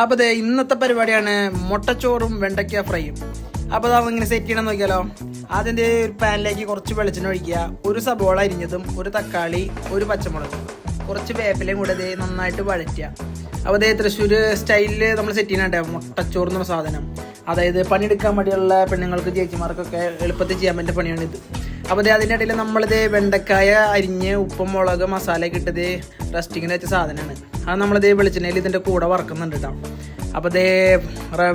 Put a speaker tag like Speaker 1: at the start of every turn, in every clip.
Speaker 1: അപ്പോൾ ദേ ഇന്നത്തെ പരിപാടിയാണ് മുട്ടച്ചോറും വെണ്ടയ്ക്ക ഫ്രൈയും. അപ്പോൾ അതിങ്ങനെ സെറ്റ് ചെയ്യണം നോക്കിയാലോ. ആദ്യം ഒരു പാനിലേക്ക് കുറച്ച് വെളിച്ചെണ്ണ ഒഴിക്കുക, ഒരു സബോള അരിഞ്ഞതും, ഒരു തക്കാളി, ഒരു പച്ചമുളക്, കുറച്ച് വേപ്പിലയും കൂടെ നന്നായിട്ട് വഴറ്റുക. അപ്പോൾ തൃശ്ശൂർ സ്റ്റൈലിൽ നമ്മൾ സെറ്റ് ചെയ്യാനുണ്ട് മുട്ടച്ചോറ് എന്ന സാധനം. അതായത് പണിയെടുക്കാൻ മടിയുള്ള പെണ്ണുങ്ങൾക്ക് ചേച്ചിമാർക്കൊക്കെ എളുപ്പത്തിൽ ചെയ്യാൻ പറ്റുന്ന പണിയാണിത്. അപ്പോൾ അതിൻ്റെ ഇടയിൽ നമ്മളിത് വെണ്ടക്കായ അരിഞ്ഞ് ഉപ്പും മുളക് മസാലയൊക്കെ ഇട്ടത് റസ്റ്റിങ്ങിന് വെച്ച സാധനമാണ്. അത് നമ്മളിത് വെളിച്ചെണ്ണയിൽ ഇതിൻ്റെ കൂടെ വറക്കുന്നുണ്ട് കേട്ടോ. അപ്പോൾ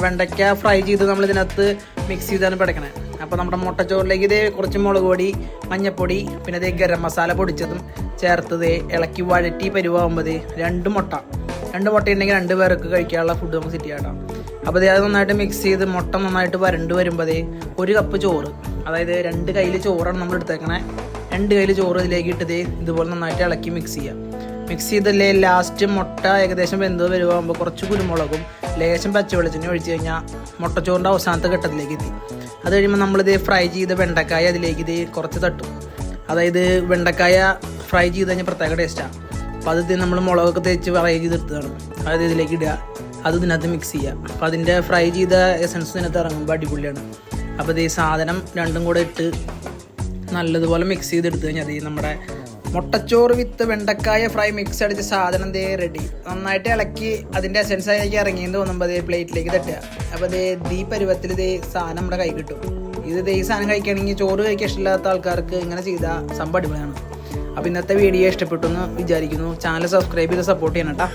Speaker 1: വെണ്ടയ്ക്ക ഫ്രൈ ചെയ്ത് നമ്മളിതിനകത്ത് മിക്സ് ചെയ്താണ് പിടക്കണേ. അപ്പോൾ നമ്മുടെ മുട്ടച്ചോറിലേക്ക് കുറച്ച് മുളക് പൊടി, മഞ്ഞൾപ്പൊടി, പിന്നെ ഗരം മസാല പൊടിച്ചതും ചേർത്തത് ഇളക്കി വഴറ്റി പരുവാകുമ്പോൾ രണ്ട് മുട്ട ഉണ്ടെങ്കിൽ 2 പേർക്ക് കഴിക്കാനുള്ള ഫുഡ് നമുക്ക് സെറ്റ് ചെയ്യാം കേട്ടോ. അപ്പോൾ അത് നന്നായിട്ട് മിക്സ് ചെയ്ത് മുട്ട നന്നായിട്ട് വരണ്ട് വരുമ്പോൾ 1 കപ്പ് ചോറ്, അതായത് 2 കയ്യിൽ ചോറാണ് നമ്മൾ എടുത്തേക്കണേ. 2 കയ്യിൽ ചോറ് ഇതിലേക്ക് ഇട്ടത് ഇതുപോലെ നന്നായിട്ട് ഇളക്കി മിക്സ് ചെയ്യാം. മിക്സ് ചെയ്തല്ലേ ലാസ്റ്റ് മുട്ട ഏകദേശം വെന്ത് വരുവാകുമ്പോൾ കുറച്ച് കുരുമുളകും ലേശം പച്ചവെളിച്ചെണ്ണ ഒഴിച്ച് കഴിഞ്ഞാൽ മുട്ടച്ചോറിൻ്റെ അവസാനത്തെ ഘട്ടത്തിലേക്ക് എത്തി. അത് കഴിയുമ്പോൾ നമ്മളിത് ഫ്രൈ ചെയ്ത വെണ്ടക്കായ അതിലേക്ക് കുറച്ച് തട്ടും. അതായത് വെണ്ടക്കായ ഫ്രൈ ചെയ്ത് കഴിഞ്ഞാൽ പ്രത്യേക ടേസ്റ്റാണ്. അപ്പോൾ അത് നമ്മൾ മുളകൊക്കെ തേച്ച് ഫ്രൈ ചെയ്തെടുത്തതാണ്. അത് ഇതിലേക്ക് ഇടുക, അത് ഇതിനകത്ത് മിക്സ് ചെയ്യുക. അപ്പോൾ അതിൻ്റെ ഫ്രൈ ചെയ്ത എസൻസ് ഇതിനകത്ത് ഇറങ്ങുമ്പോൾ അടിപൊളിയാണ്. അപ്പോൾ ഈ സാധനം രണ്ടും കൂടെ ഇട്ട് നല്ലതുപോലെ മിക്സ് ചെയ്തെടുത്ത് കഴിഞ്ഞാൽ നമ്മുടെ മുട്ടച്ചോറ് വിത്ത് വെണ്ടക്കായ ഫ്രൈ മിക്സ് അടിച്ച സാധനം റെഡി. നന്നായിട്ട് ഇളക്കി അതിൻ്റെ എസൻസ് അതിലേക്ക് ഇറങ്ങിയെന്ന് തോന്നുമ്പോൾ പ്ലേറ്റിലേക്ക് തട്ടുക. അപ്പോൾ ഈ പരുവത്തിൽ സാധനം നമ്മുടെ കൈ കിട്ടും. ഈ സാധനം കഴിക്കുകയാണെങ്കിൽ ചോറ് കഴിക്കാൻ ഇഷ്ടമില്ലാത്ത ആൾക്കാർക്ക് ഇങ്ങനെ ചെയ്താൽ സംഭവം അടിപൊളിയാണ്. അപ്പോൾ ഇന്നത്തെ വീഡിയോ ഇഷ്ടപ്പെട്ടു എന്ന് വിചാരിക്കുന്നു. ചാനൽ സബ്സ്ക്രൈബ് ചെയ്ത് സപ്പോർട്ട് ചെയ്യണം കേട്ടോ.